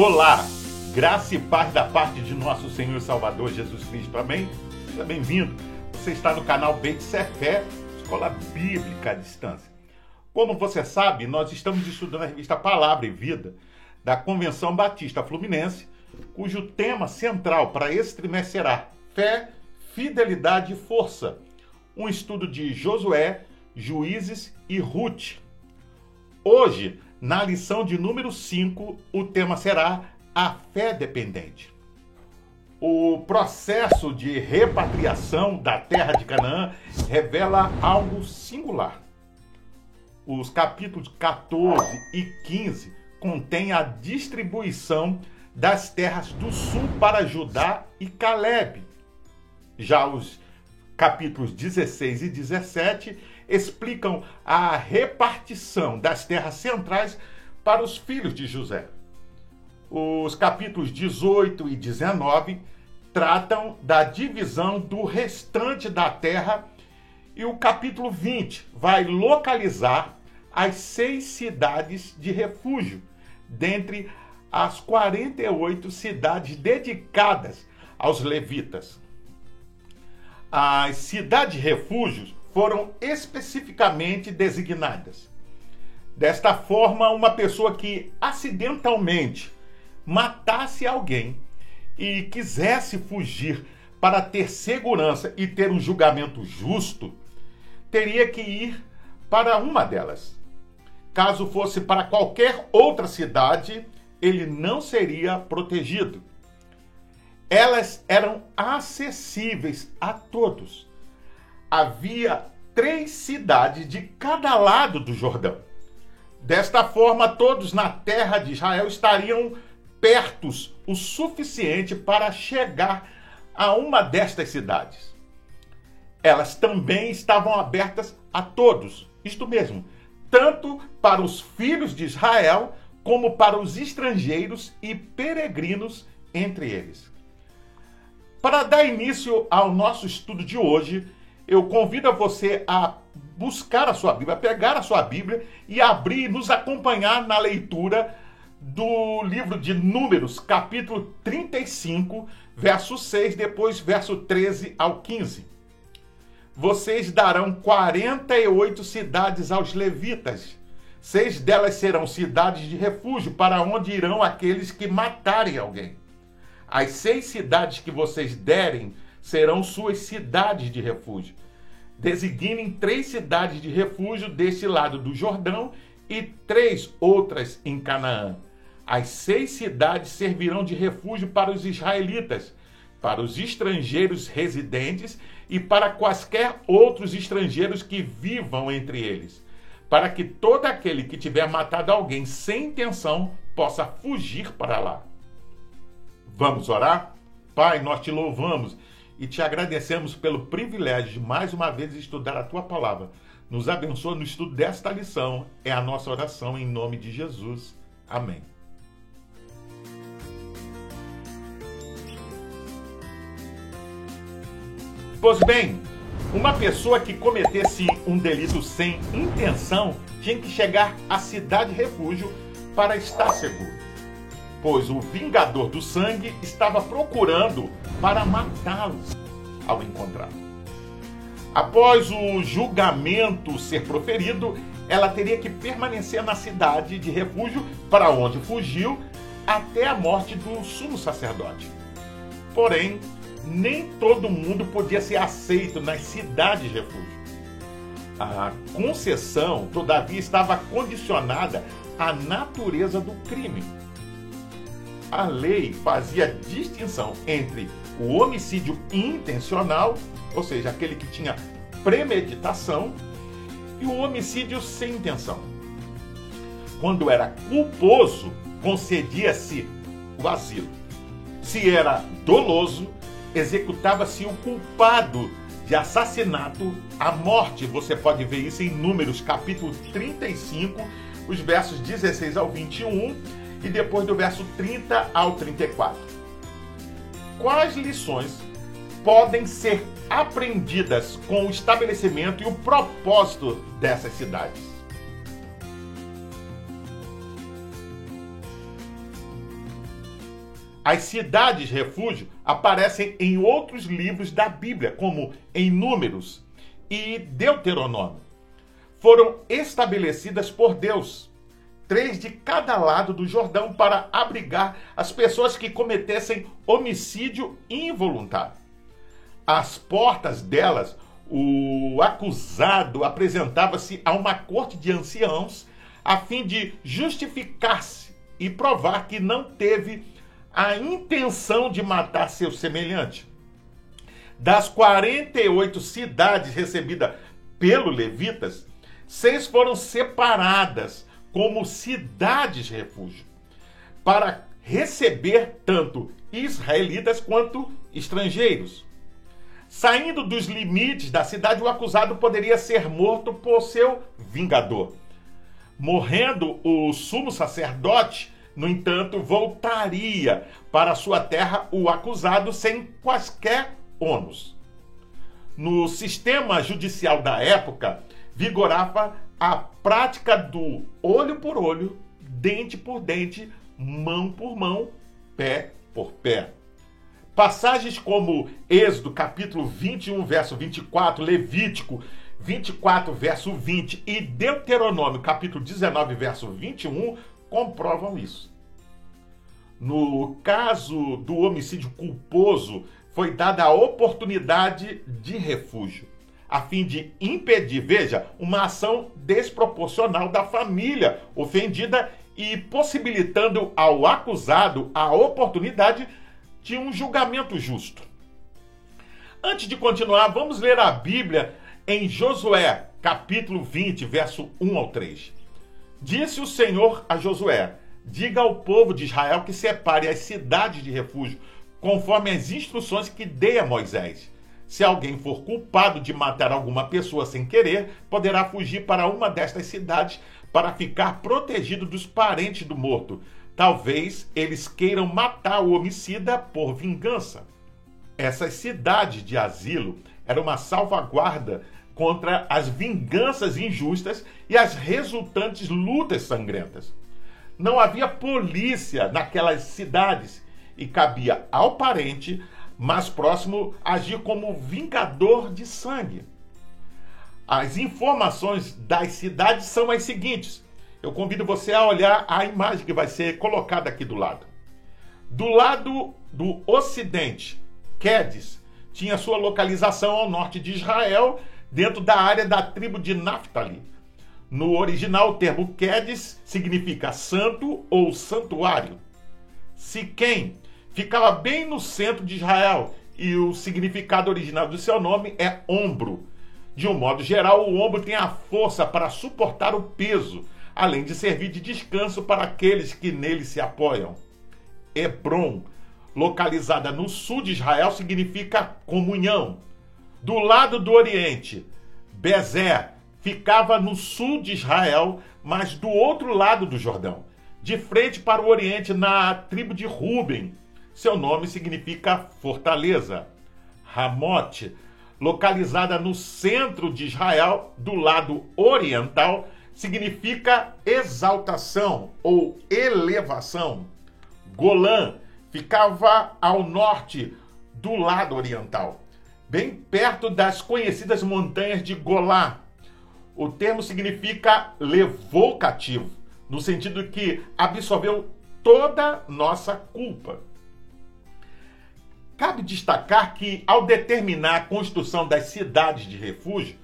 Olá, graça e paz da parte de nosso Senhor e Salvador Jesus Cristo, amém? Seja bem-vindo, você está no canal Beit Sefer, Escola Bíblica à Distância. Como você sabe, nós estamos estudando a revista Palavra e Vida da Convenção Batista Fluminense, cujo tema central para esse trimestre será Fé, Fidelidade e Força, um estudo de Josué, Juízes e Ruth. Hoje, na lição de número 5, o tema será a fé dependente. O processo de repatriação da terra de Canaã revela algo singular. Os capítulos 14 e 15 contêm a distribuição das terras do sul para Judá e Calebe. Já os capítulos 16 e 17 explicam a repartição das terras centrais para os filhos de José. Os capítulos 18 e 19 tratam da divisão do restante da terra e o capítulo 20 vai localizar as 6 cidades de refúgio, dentre as 48 cidades dedicadas aos levitas. As cidades refúgios foram especificamente designadas. Desta forma, uma pessoa que acidentalmente matasse alguém e quisesse fugir para ter segurança e ter um julgamento justo, teria que ir para uma delas. Caso fosse para qualquer outra cidade, ele não seria protegido. Elas eram acessíveis a todos. Havia 3 cidades de cada lado do Jordão. Desta forma, todos na terra de Israel estariam pertos o suficiente para chegar a uma destas cidades. Elas também estavam abertas a todos, isto mesmo, tanto para os filhos de Israel como para os estrangeiros e peregrinos entre eles. Para dar início ao nosso estudo de hoje, eu convido a você a buscar a sua Bíblia, a pegar a sua Bíblia e abrir e nos acompanhar na leitura do livro de Números, capítulo 35, verso 6, depois verso 13 ao 15. Vocês darão 48 cidades aos levitas. 6 delas serão cidades de refúgio, para onde irão aqueles que matarem alguém. As 6 cidades que vocês derem serão suas cidades de refúgio. Designem 3 cidades de refúgio deste lado do Jordão e 3 outras em Canaã. As 6 cidades servirão de refúgio para os israelitas, para os estrangeiros residentes e para quaisquer outros estrangeiros que vivam entre eles, para que todo aquele que tiver matado alguém sem intenção possa fugir para lá. Vamos orar? Pai, nós te louvamos e te agradecemos pelo privilégio de mais uma vez estudar a tua palavra. Nos abençoa no estudo desta lição. É a nossa oração em nome de Jesus. Amém. Pois bem, uma pessoa que cometesse um delito sem intenção tinha que chegar à cidade refúgio para estar seguro, pois o vingador do sangue estava procurando para matá-lo ao encontrá-lo. Após o julgamento ser proferido, ela teria que permanecer na cidade de refúgio para onde fugiu até a morte do sumo sacerdote. Porém, nem todo mundo podia ser aceito nas cidades de refúgio. A concessão, todavia, estava condicionada à natureza do crime. A lei fazia distinção entre o homicídio intencional, ou seja, aquele que tinha premeditação, e o homicídio sem intenção. Quando era culposo, concedia-se o asilo. Se era doloso, executava-se o culpado de assassinato à morte. Você pode ver isso em Números, capítulo 35, os versos 16 ao 21 e depois do verso 30 ao 34. Quais lições podem ser aprendidas com o estabelecimento e o propósito dessas cidades? As cidades refúgio aparecem em outros livros da Bíblia, como em Números e Deuteronômio. Foram estabelecidas por Deus, 3 de cada lado do Jordão, para abrigar as pessoas que cometessem homicídio involuntário. Às portas delas, o acusado apresentava-se a uma corte de anciãos a fim de justificar-se e provar que não teve a intenção de matar seu semelhante. Das 48 cidades recebidas pelos levitas, 6 foram separadas como cidades-refúgio, para receber tanto israelitas quanto estrangeiros. Saindo dos limites da cidade, o acusado poderia ser morto por seu vingador. Morrendo o sumo sacerdote, no entanto, voltaria para sua terra o acusado sem quaisquer ônus. No sistema judicial da época, vigorava a prática do olho por olho, dente por dente, mão por mão, pé por pé. Passagens como Êxodo, capítulo 21, verso 24, Levítico 24, verso 20 e Deuteronômio, capítulo 19, verso 21, comprovam isso. No caso do homicídio culposo, foi dada a oportunidade de refúgio, a fim de impedir, veja, uma ação desproporcional da família ofendida e possibilitando ao acusado a oportunidade de um julgamento justo. Antes de continuar, vamos ler a Bíblia em Josué, capítulo 20, verso 1 ao 3. Disse o Senhor a Josué: diga ao povo de Israel que separe as cidades de refúgio, conforme as instruções que dei a Moisés. Se alguém for culpado de matar alguma pessoa sem querer, poderá fugir para uma destas cidades para ficar protegido dos parentes do morto. Talvez eles queiram matar o homicida por vingança. Essas cidades de asilo eram uma salvaguarda contra as vinganças injustas e as resultantes lutas sangrentas. Não havia polícia naquelas cidades e cabia ao parente mais próximo agir como vingador de sangue. As informações das cidades são as seguintes. Eu convido você a olhar a imagem que vai ser colocada aqui do lado. Do lado do ocidente, Quedes tinha sua localização ao norte de Israel, dentro da área da tribo de Naftali. No original, o termo Quedes significa santo ou santuário. Siquém ficava bem no centro de Israel e o significado original do seu nome é ombro. De um modo geral, o ombro tem a força para suportar o peso, além de servir de descanso para aqueles que nele se apoiam. Hebrom, localizada no sul de Israel, significa comunhão. Do lado do oriente, Bezer ficava no sul de Israel, mas do outro lado do Jordão, de frente para o oriente, na tribo de Ruben. Seu nome significa fortaleza. Ramote, localizada no centro de Israel, do lado oriental, significa exaltação ou elevação. Golã ficava ao norte, do lado oriental, bem perto das conhecidas montanhas de Golá. O termo significa levou cativo, no sentido que absorveu toda nossa culpa. Cabe destacar que, ao determinar a construção das cidades de refúgio,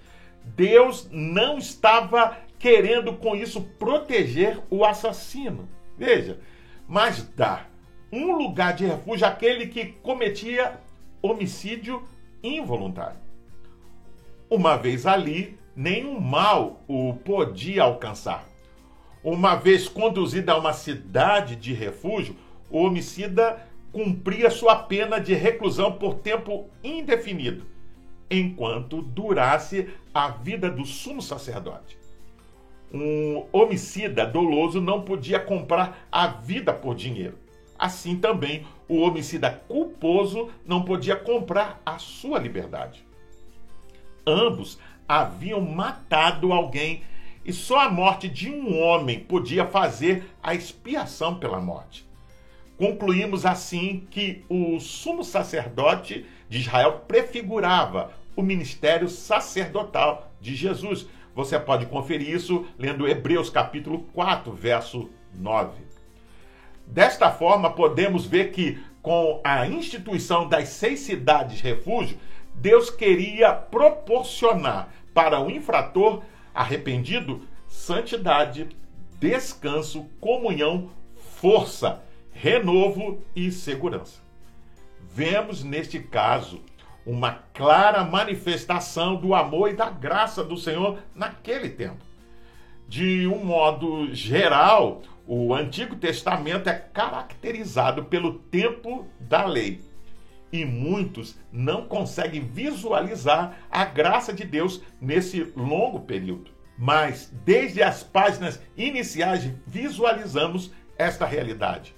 Deus não estava querendo com isso proteger o assassino. Veja, mas dar um lugar de refúgio àquele que cometia homicídio involuntário. Uma vez ali, nenhum mal o podia alcançar. Uma vez conduzido a uma cidade de refúgio, o homicida cumpria sua pena de reclusão por tempo indefinido, enquanto durasse a vida do sumo sacerdote. Um homicida doloso não podia comprar a vida por dinheiro. Assim também, o homicida culposo não podia comprar a sua liberdade. Ambos haviam matado alguém e só a morte de um homem podia fazer a expiação pela morte. Concluímos assim que o sumo sacerdote de Israel prefigurava o ministério sacerdotal de Jesus. Você pode conferir isso lendo Hebreus capítulo 4, verso 9. Desta forma, podemos ver que com a instituição das 6 cidades-refúgio, Deus queria proporcionar para o infrator arrependido santidade, descanso, comunhão, força, renovo e segurança. Vemos neste caso uma clara manifestação do amor e da graça do Senhor naquele tempo. De um modo geral, o Antigo Testamento é caracterizado pelo tempo da lei. E muitos não conseguem visualizar a graça de Deus nesse longo período. Mas, desde as páginas iniciais, visualizamos esta realidade.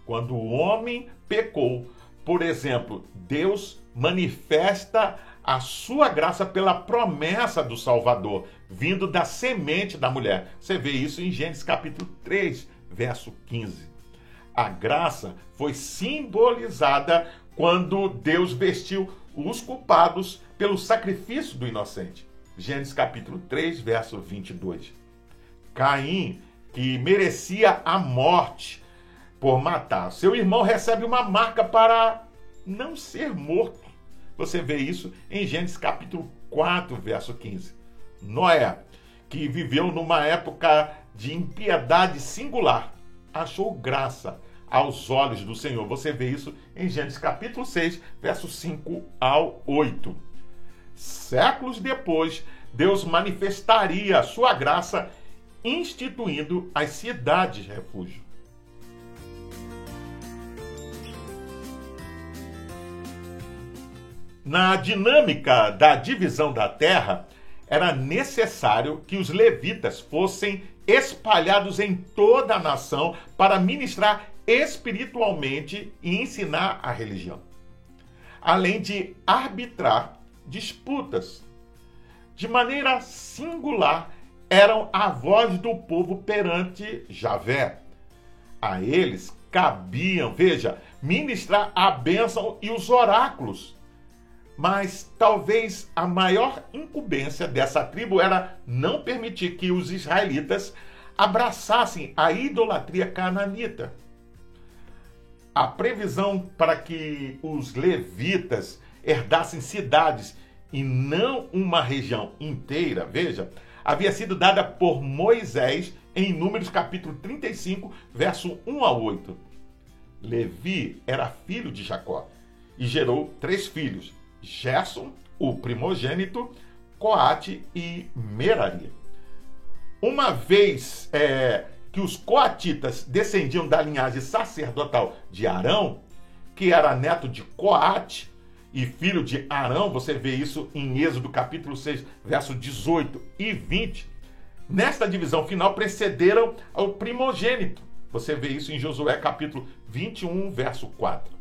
Quando o homem pecou, por exemplo, Deus manifesta a sua graça pela promessa do Salvador, vindo da semente da mulher. Você vê isso em Gênesis capítulo 3, verso 15. A graça foi simbolizada quando Deus vestiu os culpados pelo sacrifício do inocente. Gênesis capítulo 3, verso 22. Caim, que merecia a morte por matar seu irmão, recebe uma marca para não ser morto. Você vê isso em Gênesis capítulo 4, verso 15. Noé, que viveu numa época de impiedade singular, achou graça aos olhos do Senhor. Você vê isso em Gênesis capítulo 6, versos 5 ao 8. Séculos depois, Deus manifestaria a sua graça instituindo as cidades-refúgio. Na dinâmica da divisão da terra, era necessário que os levitas fossem espalhados em toda a nação para ministrar espiritualmente e ensinar a religião, além de arbitrar disputas. De maneira singular, eram a voz do povo perante Javé. A eles cabiam, veja, ministrar a bênção e os oráculos. Mas talvez a maior incumbência dessa tribo era não permitir que os israelitas abraçassem a idolatria cananita. A previsão para que os levitas herdassem cidades e não uma região inteira, veja, havia sido dada por Moisés em Números capítulo 35, verso 1 a 8. Levi era filho de Jacó e gerou 3 filhos: Gerson, o primogênito, Coate e Merari. Uma vez que os coatitas descendiam da linhagem sacerdotal de Arão, que era neto de Coate e filho de Arão, você vê isso em Êxodo capítulo 6, verso 18 e 20, nesta divisão final precederam ao primogênito. Você vê isso em Josué capítulo 21, verso 4.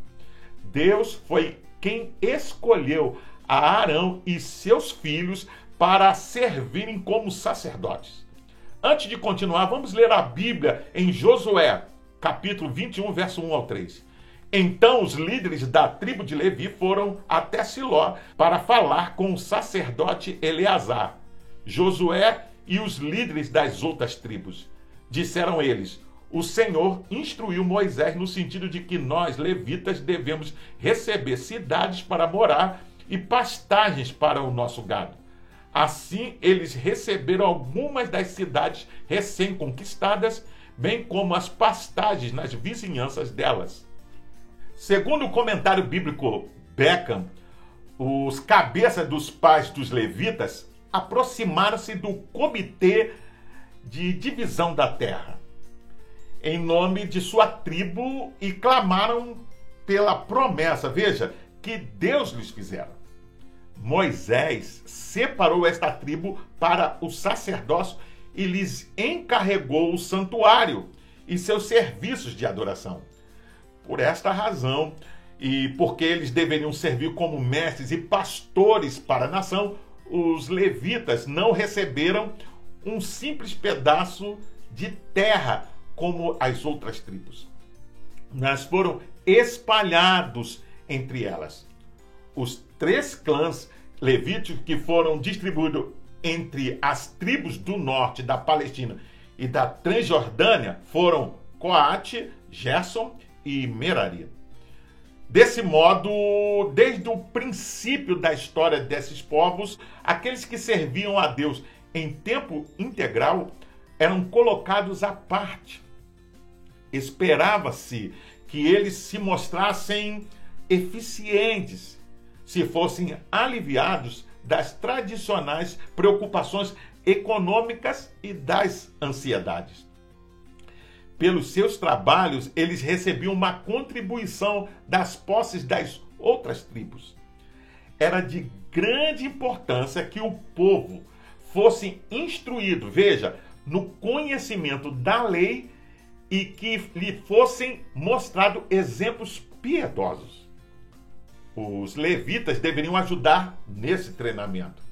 Deus foi quem escolheu a Arão e seus filhos para servirem como sacerdotes. Antes de continuar, vamos ler a Bíblia em Josué, capítulo 21, verso 1 ao 3. Então os líderes da tribo de Levi foram até Siló para falar com o sacerdote Eleazar, Josué e os líderes das outras tribos. Disseram eles: o Senhor instruiu Moisés no sentido de que nós, levitas, devemos receber cidades para morar e pastagens para o nosso gado. Assim, eles receberam algumas das cidades recém-conquistadas, bem como as pastagens nas vizinhanças delas. Segundo o comentário bíblico Beckham, os cabeças dos pais dos levitas aproximaram-se do comitê de divisão da terra, em nome de sua tribo, e clamaram pela promessa, veja, que Deus lhes fizera. Moisés separou esta tribo para o sacerdócio e lhes encarregou o santuário e seus serviços de adoração. Por esta razão, e porque eles deveriam servir como mestres e pastores para a nação, os levitas não receberam um simples pedaço de terra como as outras tribos. mas foram espalhados entre elas. Os 3 clãs levíticos que foram distribuídos entre as tribos do norte da Palestina e da Transjordânia foram Coate, Gerson e Merari. Desse modo, desde o princípio da história desses povos, aqueles que serviam a Deus em tempo integral eram colocados à parte. Esperava-se que eles se mostrassem eficientes, se fossem aliviados das tradicionais preocupações econômicas e das ansiedades. Pelos seus trabalhos, eles recebiam uma contribuição das posses das outras tribos. Era de grande importância que o povo fosse instruído, veja, no conhecimento da lei e que lhe fossem mostrados exemplos piedosos. Os levitas deveriam ajudar nesse treinamento.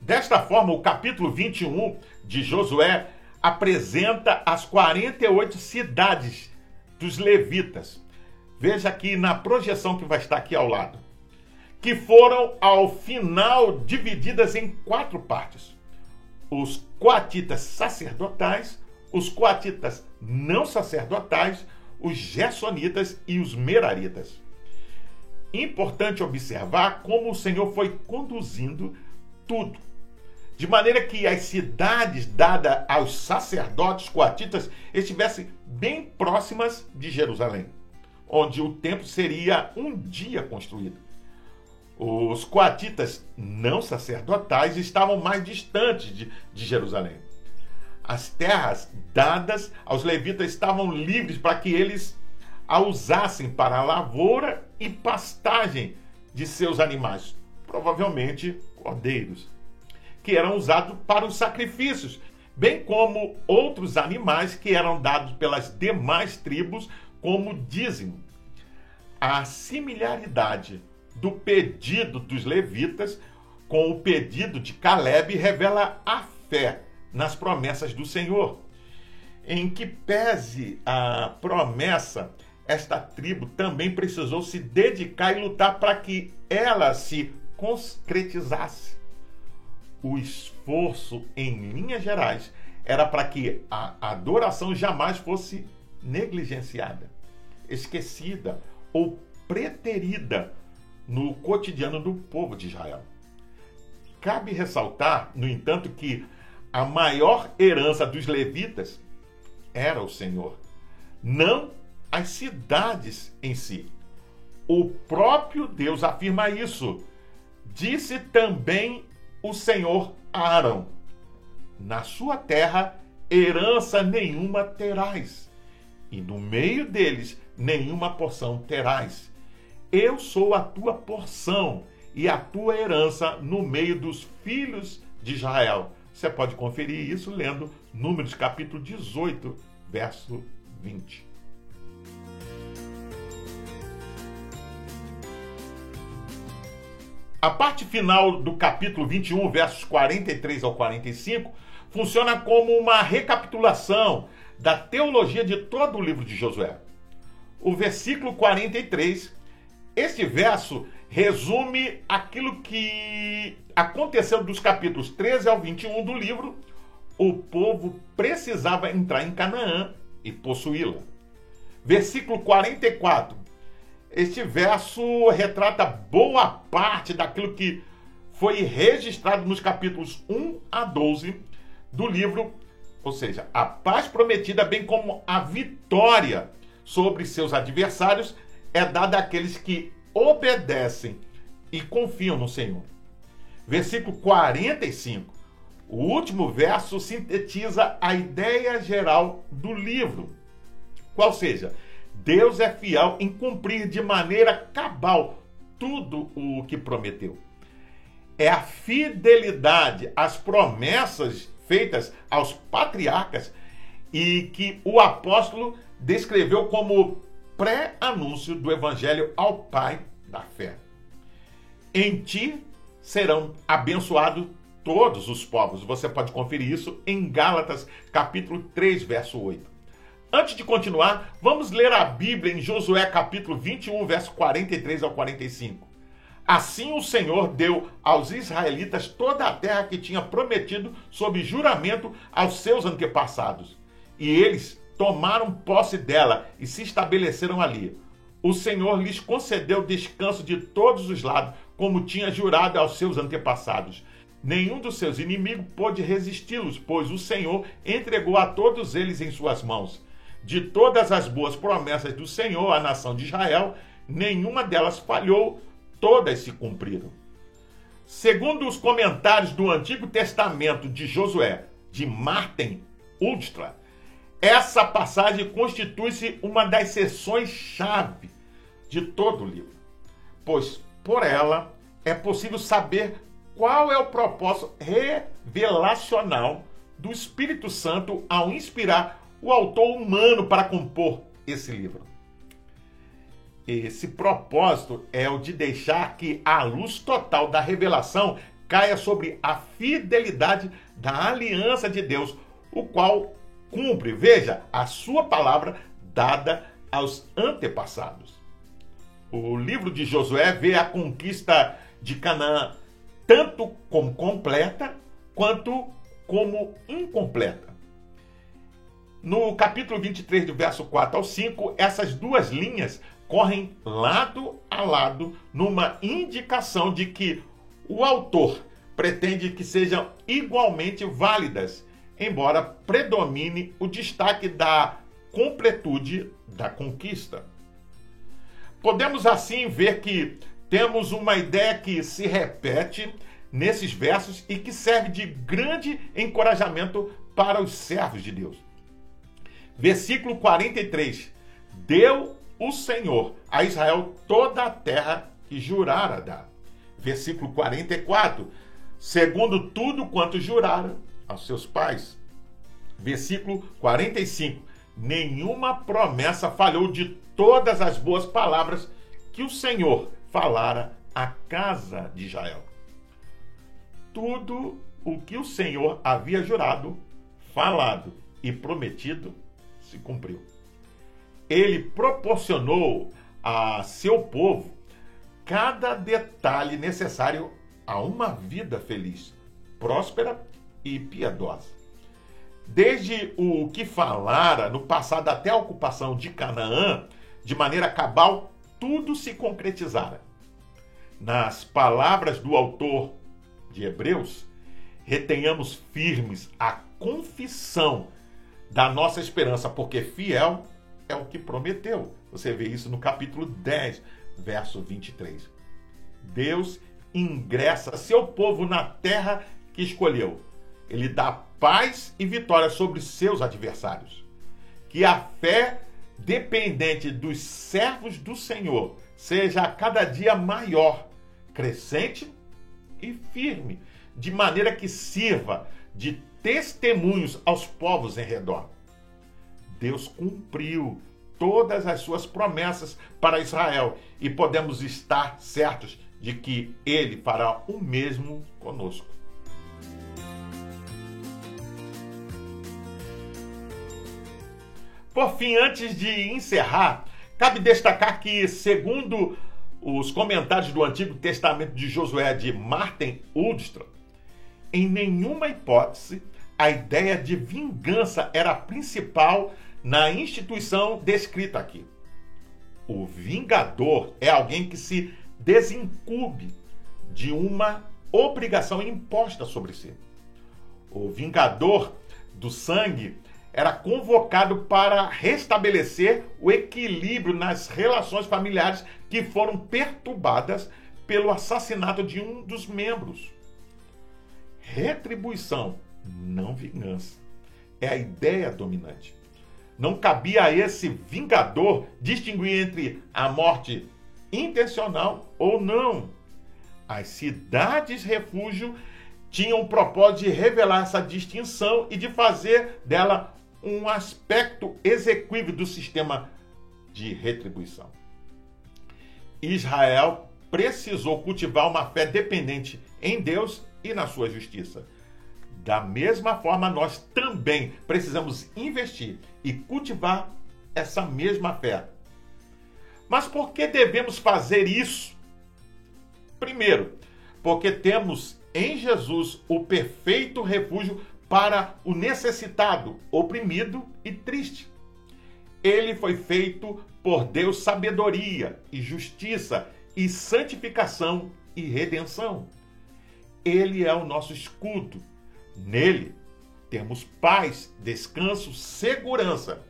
Desta forma, o capítulo 21 de Josué apresenta as 48 cidades dos levitas. Veja aqui na projeção que vai estar aqui ao lado. Que foram, ao final, divididas em 4 partes. Os coatitas sacerdotais, os coatitas não sacerdotais, os gersonitas e os meraritas. Importante observar como o Senhor foi conduzindo tudo, de maneira que as cidades dadas aos sacerdotes coatitas estivessem bem próximas de Jerusalém, onde o templo seria um dia construído. Os coatitas não sacerdotais estavam mais distantes de Jerusalém. As terras dadas aos levitas estavam livres para que eles a usassem para a lavoura e pastagem de seus animais, provavelmente cordeiros, que eram usados para os sacrifícios, bem como outros animais que eram dados pelas demais tribos como dízimo. A similaridade do pedido dos levitas com o pedido de Caleb revela a fé nas promessas do Senhor. Em que pese a promessa, esta tribo também precisou se dedicar e lutar para que ela se concretizasse. O esforço, em linhas gerais, era para que a adoração jamais fosse negligenciada, esquecida ou preterida no cotidiano do povo de Israel. Cabe ressaltar, no entanto, que a maior herança dos levitas era o Senhor, não as cidades em si. O próprio Deus afirma isso. Disse também o Senhor a Arão: na sua terra herança nenhuma terás, e no meio deles nenhuma porção terás. Eu sou a tua porção e a tua herança no meio dos filhos de Israel. Você pode conferir isso lendo Números capítulo 18, verso 20. A parte final do capítulo 21, versos 43 ao 45, funciona como uma recapitulação da teologia de todo o livro de Josué. O versículo 43, este verso resume aquilo que aconteceu dos capítulos 13 ao 21 do livro. O povo precisava entrar em Canaã e possuí-la. Versículo 44. Este verso retrata boa parte daquilo que foi registrado nos capítulos 1 a 12 do livro, ou seja, a paz prometida, bem como a vitória sobre seus adversários, é dada àqueles que obedecem e confiam no Senhor. Versículo 45. O último verso sintetiza a ideia geral do livro, qual seja, Deus é fiel em cumprir de maneira cabal tudo o que prometeu. É a fidelidade às promessas feitas aos patriarcas e que o apóstolo descreveu como pré-anúncio do evangelho ao Pai da fé. Em ti serão abençoados todos os povos. Você pode conferir isso em Gálatas, capítulo 3, verso 8. Antes de continuar, vamos ler a Bíblia em Josué capítulo 21, verso 43 ao 45. Assim o Senhor deu aos israelitas toda a terra que tinha prometido sob juramento aos seus antepassados. E eles tomaram posse dela e se estabeleceram ali. O Senhor lhes concedeu descanso de todos os lados, como tinha jurado aos seus antepassados. Nenhum dos seus inimigos pôde resisti-los, pois o Senhor entregou a todos eles em suas mãos. De todas as boas promessas do Senhor à nação de Israel, nenhuma delas falhou, todas se cumpriram. Segundo os comentários do Antigo Testamento de Josué, de Martin Ulstra, essa passagem constitui-se uma das seções-chave de todo o livro, pois por ela é possível saber qual é o propósito revelacional do Espírito Santo ao inspirar o autor humano para compor esse livro. Esse propósito é o de deixar que a luz total da revelação caia sobre a fidelidade da aliança de Deus, o qual cumpre, veja, a sua palavra dada aos antepassados. O livro de Josué vê a conquista de Canaã tanto como completa quanto como incompleta. No capítulo 23, do verso 4 ao 5, essas duas linhas correm lado a lado numa indicação de que o autor pretende que sejam igualmente válidas, embora predomine o destaque da completude da conquista. Podemos assim ver que temos uma ideia que se repete nesses versos e que serve de grande encorajamento para os servos de Deus. Versículo 43. Deu o Senhor a Israel toda a terra que jurara dar. Versículo 44. Segundo tudo quanto jurara aos seus pais. Versículo 45. Nenhuma promessa falhou de todas as boas palavras que o Senhor falara à casa de Israel. Tudo o que o Senhor havia jurado, falado e prometido se cumpriu. Ele proporcionou a seu povo cada detalhe necessário a uma vida feliz, próspera e piedosa. Desde o que falara no passado até a ocupação de Canaã, de maneira cabal, tudo se concretizara. Nas palavras do autor de Hebreus, retenhamos firmes a confissão da nossa esperança, porque fiel é o que prometeu. Você vê isso no capítulo 10, verso 23. Deus ingressa seu povo na terra que escolheu. Ele dá paz e vitória sobre seus adversários. Que a fé dependente dos servos do Senhor seja a cada dia maior, crescente e firme, de maneira que sirva de testemunhos aos povos em redor. Deus cumpriu todas as suas promessas para Israel e podemos estar certos de que Ele fará o mesmo conosco. Por fim, antes de encerrar, cabe destacar que, segundo os comentários do Antigo Testamento de Josué de Martin Ulstra, em nenhuma hipótese a ideia de vingança era principal na instituição descrita aqui. O vingador é alguém que se desincumbe de uma obrigação imposta sobre si. O vingador do sangue era convocado para restabelecer o equilíbrio nas relações familiares que foram perturbadas pelo assassinato de um dos membros. Retribuição, não vingança, é a ideia dominante. Não cabia a esse vingador distinguir entre a morte intencional ou não. As cidades refúgio tinham o propósito de revelar essa distinção e de fazer dela um aspecto exequível do sistema de retribuição. Israel precisou cultivar uma fé dependente em Deus e na sua justiça. Da mesma forma, nós também precisamos investir e cultivar essa mesma fé. Mas por que devemos fazer isso? Primeiro, porque temos em Jesus o perfeito refúgio para o necessitado, oprimido e triste. Ele foi feito por Deus sabedoria e justiça e santificação e redenção. Ele é o nosso escudo. Nele temos paz, descanso, segurança,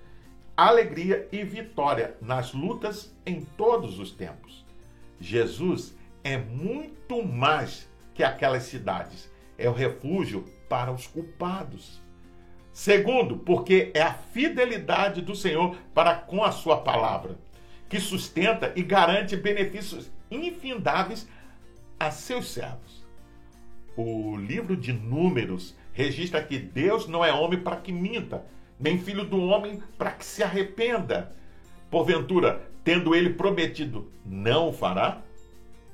alegria e vitória nas lutas em todos os tempos. Jesus é muito mais que aquelas cidades. É o refúgio para os culpados. Segundo, porque é a fidelidade do Senhor para com a sua palavra, que sustenta e garante benefícios infindáveis a seus servos. O livro de Números registra que Deus não é homem para que minta, nem filho do homem para que se arrependa. Porventura, tendo ele prometido, não o fará?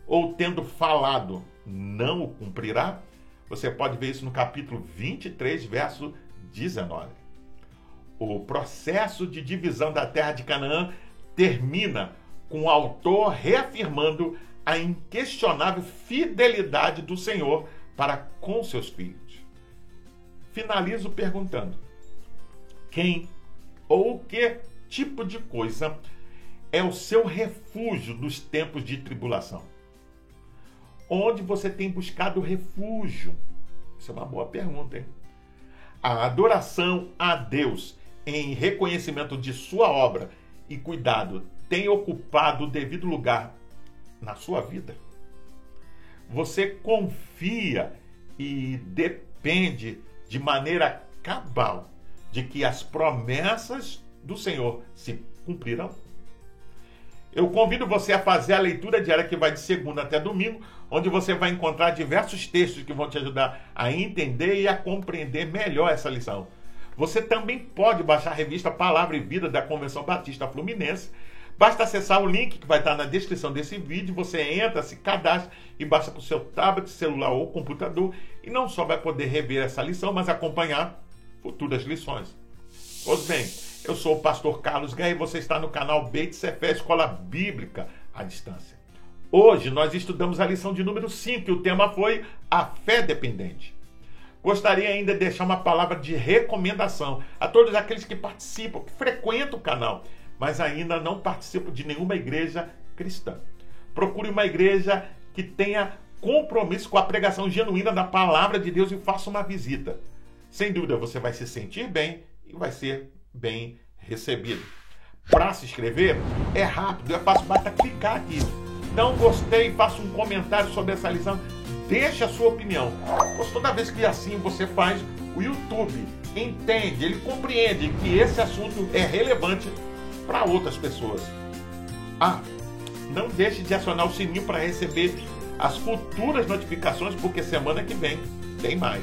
Ou tendo falado, não o cumprirá? Você pode ver isso no capítulo 23, verso 19. O processo de divisão da terra de Canaã termina com o autor reafirmando a inquestionável fidelidade do Senhor para com seus filhos. Finalizo perguntando: quem ou que tipo de coisa é o seu refúgio nos tempos de tribulação? Onde você tem buscado refúgio? Isso é uma boa pergunta, hein? A adoração a Deus em reconhecimento de sua obra e cuidado tem ocupado o devido lugar na sua vida? Você confia e depende de maneira cabal de que as promessas do Senhor se cumprirão? Eu convido você a fazer a leitura diária que vai de segunda até domingo, onde você vai encontrar diversos textos que vão te ajudar a entender e a compreender melhor essa lição. Você também pode baixar a revista Palavra e Vida da Convenção Batista Fluminense. Basta acessar o link que vai estar na descrição desse vídeo, você entra, se cadastra e baixa para o seu tablet, celular ou computador, e não só vai poder rever essa lição, mas acompanhar futuras lições. Pois bem, eu sou o pastor Carlos Guerra e você está no canal Beit Sefer, Escola Bíblica à Distância. Hoje nós estudamos a lição de número 5 e o tema foi a fé dependente. Gostaria ainda de deixar uma palavra de recomendação a todos aqueles que participam, que frequentam o canal, mas ainda não participam de nenhuma igreja cristã. Procure uma igreja que tenha compromisso com a pregação genuína da palavra de Deus e faça uma visita. Sem dúvida você vai se sentir bem e vai ser bem recebido. Para se inscrever é rápido, é fácil, basta clicar aqui. Não gostei, faça um comentário sobre essa lição, deixe a sua opinião. Pois toda vez que assim você faz, o YouTube entende, ele compreende que esse assunto é relevante para outras pessoas. Não deixe de acionar o sininho para receber as futuras notificações, porque semana que vem tem mais.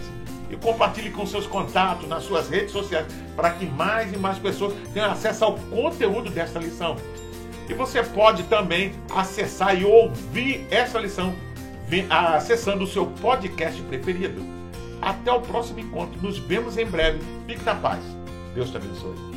E compartilhe com seus contatos nas suas redes sociais para que mais e mais pessoas tenham acesso ao conteúdo desta lição. E você pode também acessar e ouvir essa lição acessando o seu podcast preferido. Até o próximo encontro. Nos vemos em breve. Fique na paz. Deus te abençoe.